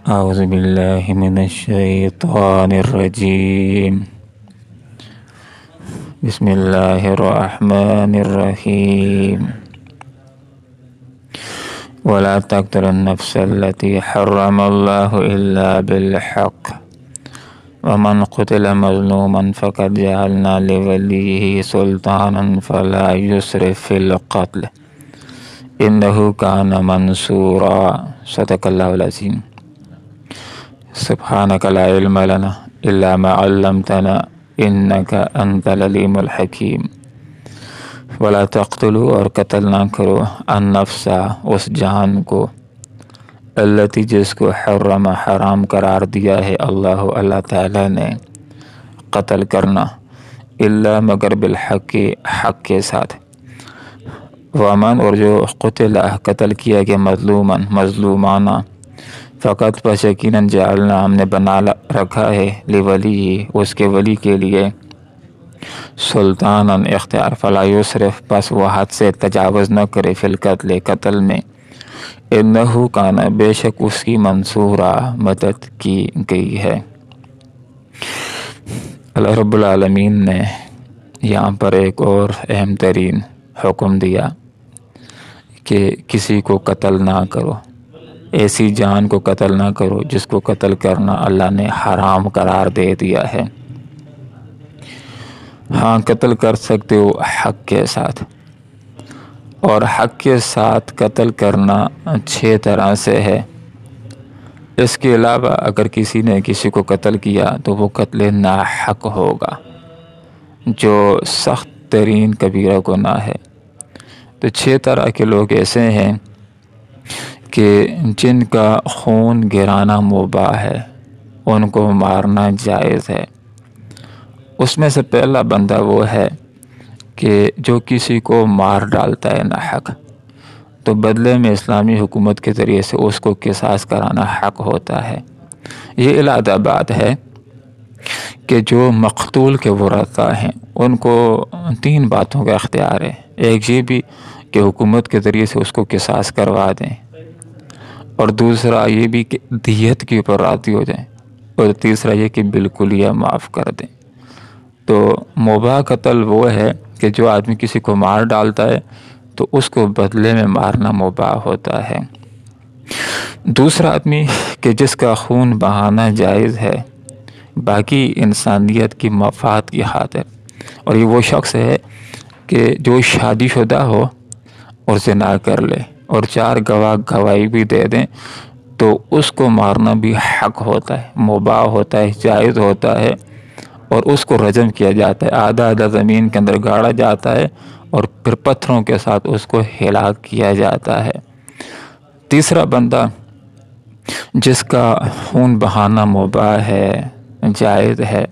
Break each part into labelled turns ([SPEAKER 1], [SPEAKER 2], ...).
[SPEAKER 1] أعوذ بالله من الشيطان الرجيم. بسم الله الرحمن الرحيم. ولا تقتلوا النفس التي حرم الله إلا بالحق ومن قتل مظلوما فقد جعلنا لوليه سلطانا فلا يسرف في القتل إنه كان منصورا. صدق الله العظيم. سبحانك لا علم لنا إلا ما علمتنا إنك أنت العليم الحكيم. ولا تقتلوا اور قتل نہ کرو النفس اس جان کو التي جس کو حرم حرام قرار دیا ہے اللہ تعالیٰ نے قتل کرنا الا مگر بالحق حق کے ساتھ. ومن اور جو قتل قتل کیا گیا مظلومانہ فقط پس یقیناً جعلنا ہم نے بنا رکھا ہے لولی اس کے ولی کے لیے سلطاناً اختیار فلا یسرف پس وہ حد سے تجاوز نہ کرے فی القتل قتل میں انہ کان بے شک اس کی منصورہ مدد کی گئی ہے. اللہ رب العالمین نے یہاں پر ایک اور اہم ترین حکم دیا کہ کسی کو قتل نہ کرو، ایسی جان کو قتل نہ کرو جس کو قتل کرنا اللہ نے حرام قرار دے دیا ہے. ہاں قتل کر سکتے ہو حق کے ساتھ، اور حق کے ساتھ قتل کرنا 6 طرح سے ہے. اس کے علاوہ اگر کسی نے کسی کو قتل کیا تو وہ قتل ناحق ہوگا جو سخت ترین کبیرہ گناہ ہے. تو 6 طرح کے لوگ ایسے ہیں کہ جن کا خون گرانا مباح ہے، ان کو مارنا جائز ہے. اس میں سے پہلا بندہ وہ ہے کہ جو کسی کو مار ڈالتا ہے ناحق، تو بدلے میں اسلامی حکومت کے ذریعے سے اس کو قصاص کرانا حق ہوتا ہے. یہ علادہ بات ہے کہ جو مقتول کے ورثاء ہیں ان کو 3 باتوں کا اختیار ہے. ایک یہ بھی کہ حکومت کے ذریعے سے اس کو قصاص کروا دیں، اور دوسرا یہ بھی کہ دیت کے اوپر راضی ہو جائیں، اور تیسرا یہ کہ بالکل یہ معاف کر دیں. تو مباح قتل وہ ہے کہ جو آدمی کسی کو مار ڈالتا ہے تو اس کو بدلے میں مارنا مباح ہوتا ہے. دوسرا آدمی کہ جس کا خون بہانا جائز ہے باقی انسانیت کی مفاد کی خاطر، اور یہ وہ شخص ہے کہ جو شادی شدہ ہو اور زنا کر لے اور 4 گواہ گواہی بھی دے دیں تو اس کو مارنا بھی حق ہوتا ہے، مباح ہوتا ہے، جائز ہوتا ہے، اور اس کو رجم کیا جاتا ہے. آدھا زمین کے اندر گاڑا جاتا ہے اور پھر پتھروں کے ساتھ اس کو ہلاک کیا جاتا ہے. تیسرا بندہ جس کا خون بہانا مباح ہے، جائز ہے،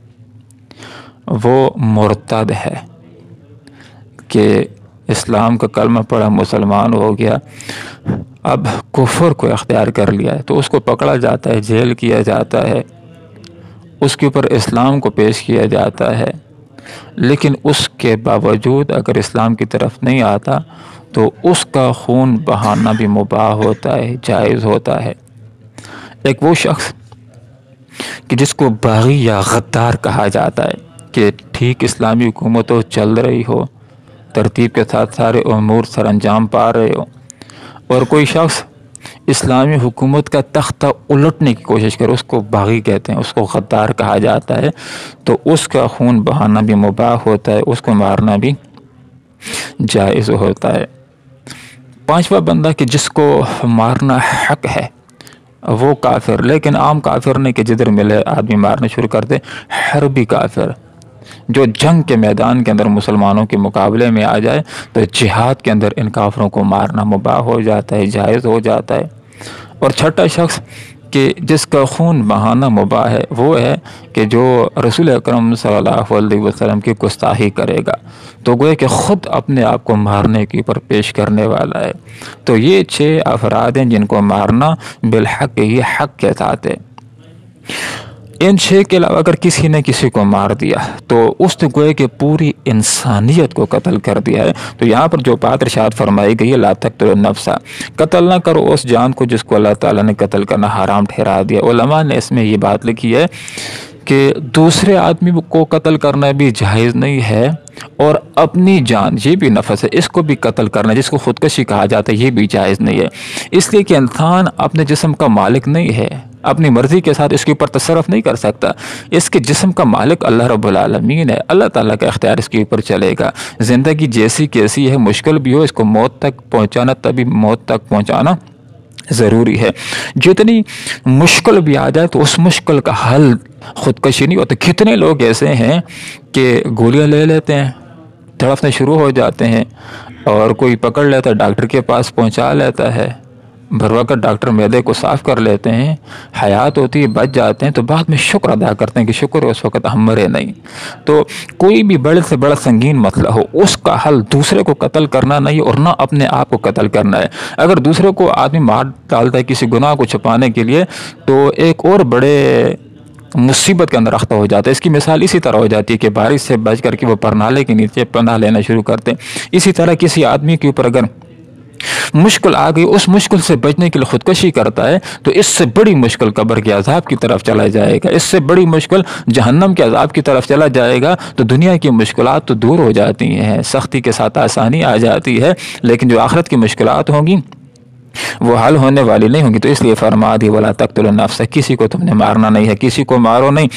[SPEAKER 1] وہ مرتد ہے کہ اسلام کا کلمہ پڑھا مسلمان ہو گیا، اب کفر کو اختیار کر لیا ہے، تو اس کو پکڑا جاتا ہے، جیل کیا جاتا ہے، اس کے اوپر اسلام کو پیش کیا جاتا ہے. لیکن اس کے باوجود اگر اسلام کی طرف نہیں آتا تو اس کا خون بہانا بھی مباح ہوتا ہے، جائز ہوتا ہے. ایک وہ شخص کہ جس کو باغی یا غدار کہا جاتا ہے کہ ٹھیک اسلامی حکومت ہو، چل رہی ہو، ترتیب کے ساتھ سارے امور سر انجام پا رہے ہو، اور کوئی شخص اسلامی حکومت کا تختہ الٹنے کی کوشش کرے، اس کو باغی کہتے ہیں، اس کو غدار کہا جاتا ہے. تو اس کا خون بہانا بھی مباح ہوتا ہے، اس کو مارنا بھی جائز ہوتا ہے. 5واں بندہ کہ جس کو مارنا حق ہے وہ کافر، لیکن عام کافر نہیں کہ جدھر ملے آدمی مارنا شروع کر دے، حربی کافر جو جنگ کے میدان کے اندر مسلمانوں کے مقابلے میں آ جائے تو جہاد کے اندر ان کافروں کو مارنا مباح ہو جاتا ہے، جائز ہو جاتا ہے. اور 6واں شخص کہ جس کا خون بہانا مباح ہے وہ ہے کہ جو رسول اکرم صلی اللہ علیہ وسلم کی گستاخی کرے گا، تو گویا کہ خود اپنے آپ کو مارنے کے اوپر پیش کرنے والا ہے. تو یہ 6 افراد ہیں جن کو مارنا بالحق، یہ حق کے ساتھ ہے. ان 6 کے علاوہ اگر کسی نے کسی کو مار دیا تو اس نے گویا کہ پوری انسانیت کو قتل کر دیا ہے۔ تو یہاں پر جو بات ارشاد فرمائی گئی ہے لا تقتلوا النفس، قتل نہ کرو اس جان کو جس کو اللہ تعالیٰ نے قتل کرنا حرام ٹھہرا دیا۔ علماء نے اس میں یہ بات لکھی ہے کہ دوسرے آدمی کو قتل کرنا بھی جائز نہیں ہے، اور اپنی جان یہ بھی نفس ہے، اس کو بھی قتل کرنا جس کو خودکشی کہا جاتا ہے یہ بھی جائز نہیں ہے، اس لیے کہ انسان اپنے جسم کا مالک نہیں ہے، اپنی مرضی کے ساتھ اس کے اوپر تصرف نہیں کر سکتا، اس کے جسم کا مالک اللہ رب العالمین ہے، اللہ تعالیٰ کا اختیار اس کے اوپر چلے گا۔ زندگی جیسی کیسی ہے، مشکل بھی ہو، اس کو موت تک پہنچانا، تبھی موت تک پہنچانا ضروری ہے۔ جتنی مشکل بھی آ جائے تو اس مشکل کا حل خودکشی نہیں ہوتا۔ کتنے لوگ ایسے ہیں کہ گولیاں لے لیتے ہیں، تڑپنے شروع ہو جاتے ہیں، اور کوئی پکڑ لیتا ہے ڈاکٹر کے پاس پہنچا لیتا ہے، بر وقت ڈاکٹر معدے کو صاف کر لیتے ہیں، حیات ہوتی ہے، بچ جاتے ہیں، تو بعد میں شکر ادا کرتے ہیں کہ شکر ہے اس وقت ہم مرے نہیں۔ تو کوئی بھی بڑے سے بڑا سنگین مسئلہ ہو، اس کا حل دوسرے کو قتل کرنا نہیں اور نہ اپنے آپ کو قتل کرنا ہے۔ اگر دوسرے کو آدمی مار ڈالتا ہے کسی گناہ کو چھپانے کے لیے تو ایک اور بڑے مصیبت کے اندر رفتہ ہو جاتا ہے۔ اس کی مثال اسی طرح ہو جاتی ہے کہ بارش سے بچ کر کے وہ پرنالے کے نیچے پناہ لینا شروع کرتے ہیں۔ اسی طرح کسی آدمی کے اوپر اگر مشکل آ گئی، اس مشکل سے بچنے کے لیے خودکشی کرتا ہے تو اس سے بڑی مشکل قبر کے عذاب کی طرف چلا جائے گا، اس سے بڑی مشکل جہنم کے عذاب کی طرف چلا جائے گا۔ تو دنیا کی مشکلات تو دور ہو جاتی ہیں، سختی کے ساتھ آسانی آ جاتی ہے، لیکن جو آخرت کی مشکلات ہوں گی وہ حل ہونے والی نہیں ہوں گی۔ تو اس لیے فرما دی ولا تقتلوا النفس، کسی کو تم نے مارنا نہیں ہے، کسی کو مارو نہیں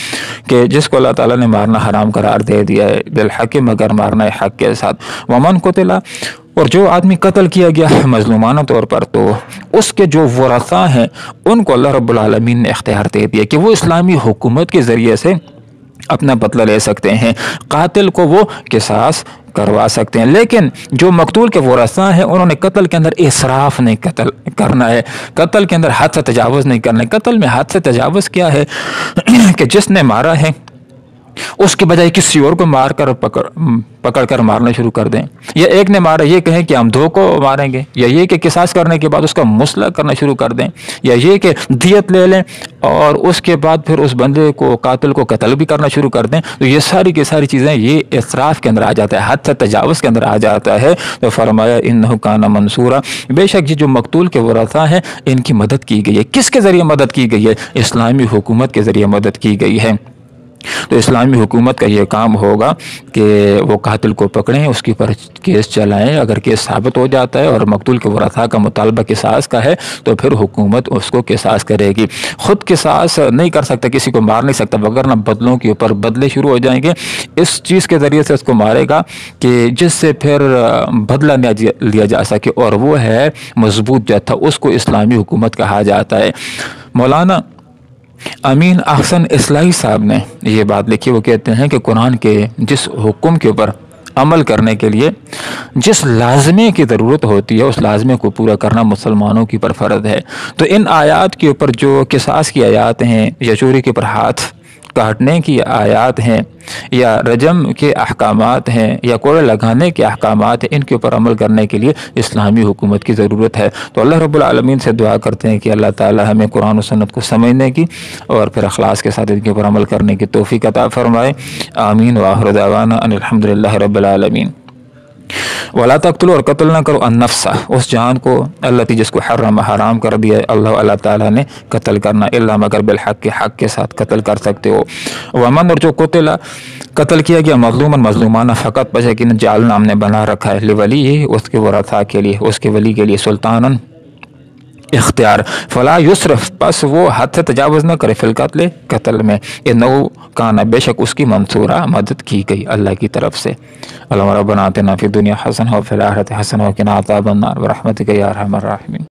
[SPEAKER 1] کہ جس کو اللہ تعالیٰ نے مارنا حرام قرار دے دیا ہے، بالحق، مگر مارنا ہے حق کے ساتھ۔ ومن قتل، اور جو آدمی قتل کیا گیا ہے مظلومانہ طور پر، تو اس کے جو ورثاء ہیں ان کو اللہ رب العالمین نے اختیار دے دیا کہ وہ اسلامی حکومت کے ذریعے سے اپنا بدلہ لے سکتے ہیں، قاتل کو وہ قصاص کروا سکتے ہیں، لیکن جو مقتول کے ورثاء ہیں انہوں نے قتل کے اندر اسراف نہیں قتل کرنا ہے، قتل کے اندر حد سے تجاوز نہیں کرنا ہے۔ قتل میں حد سے تجاوز کیا ہے کہ جس نے مارا ہے اس کے بجائے کسی اور کو مار کر پکڑ کر مارنا شروع کر دیں، یا ایک نے مارا یہ کہیں کہ ہم دو کو ماریں گے، یا یہ کہ قصاص کرنے کے بعد اس کا مسئلہ کرنا شروع کر دیں، یا یہ کہ دیت لے لیں اور اس کے بعد پھر اس بندے کو قاتل کو قتل بھی کرنا شروع کر دیں۔ تو یہ ساری کی ساری چیزیں یہ اسراف کے اندر آ جاتا ہے، حد سے تجاوز کے اندر آ جاتا ہے۔ تو فرمایا انہ کان منصورا، بے شک یہ جو مقتول کے ورثاء ہیں ان کی مدد کی گئی ہے۔ کس کے ذریعے مدد کی گئی ہے؟ اسلامی حکومت کے ذریعے مدد کی گئی ہے۔ تو اسلامی حکومت کا یہ کام ہوگا کہ وہ قاتل کو پکڑیں، اس کے اوپر کیس چلائیں، اگر کیس ثابت ہو جاتا ہے اور مقتول کے ورثاء کا مطالبہ قصاص کا ہے تو پھر حکومت اس کو قصاص کرے گی۔ خود قصاص نہیں کر سکتا، کسی کو مار نہیں سکتا، وگرنہ بدلوں کے اوپر بدلے شروع ہو جائیں گے۔ اس چیز کے ذریعے سے اس کو مارے گا کہ جس سے پھر بدلہ لیا جا سکے، اور وہ ہے مضبوط جتھا، اس کو اسلامی حکومت کہا جاتا ہے۔ مولانا امین احسن اصلاحی صاحب نے یہ بات لکھی، وہ کہتے ہیں کہ قرآن کے جس حکم کے اوپر عمل کرنے کے لیے جس لازمے کی ضرورت ہوتی ہے اس لازمے کو پورا کرنا مسلمانوں کے اوپر فرض ہے۔ تو ان آیات کے اوپر جو قصاص کی آیات ہیں، یا چوری کے اوپر ہاتھ کاٹنے کی آیات ہیں، یا رجم کے احکامات ہیں، یا کوڑے لگانے کے احکامات ہیں، ان کے اوپر عمل کرنے کے لیے اسلامی حکومت کی ضرورت ہے۔ تو اللہ رب العالمین سے دعا کرتے ہیں کہ اللہ تعالی ہمیں قرآن و سنت کو سمجھنے کی اور پھر اخلاص کے ساتھ ان کے اوپر عمل کرنے کی توفیق عطا فرمائے۔ آمین وآخر دعوانا ان الحمد للہ رب العالمین۔ ولا تقتلوا، اور قتل نہ کرو، النفس، اس جان کو التی جس کو حرام کر دیا اللہ تعالیٰ نے قتل کرنا، الا مگر بالحق، کے حق کے ساتھ قتل کر سکتے ہو۔ ومن، اور جو قتل کیا گیا مظلومن مظلومانہ، فقط بچے کہ جعلنا ہم نے بنا رکھا ہے لولی، اس کے ورثاء کے لیے، اس کے ولی کے لیے، سلطانن اختیار، فلا یسرف، پس وہ حد سے تجاوز نہ کرے، فی القتل، قتل میں، انہو کان، بے شک اس کی منصورہ، مدد کی گئی اللہ کی طرف سے۔ اللہم ربنا آتنا فی الدنیا حسنہ وفی الآخرۃ حسنہ وقنا عذاب النار برحمتک یا ارحم الراحمین۔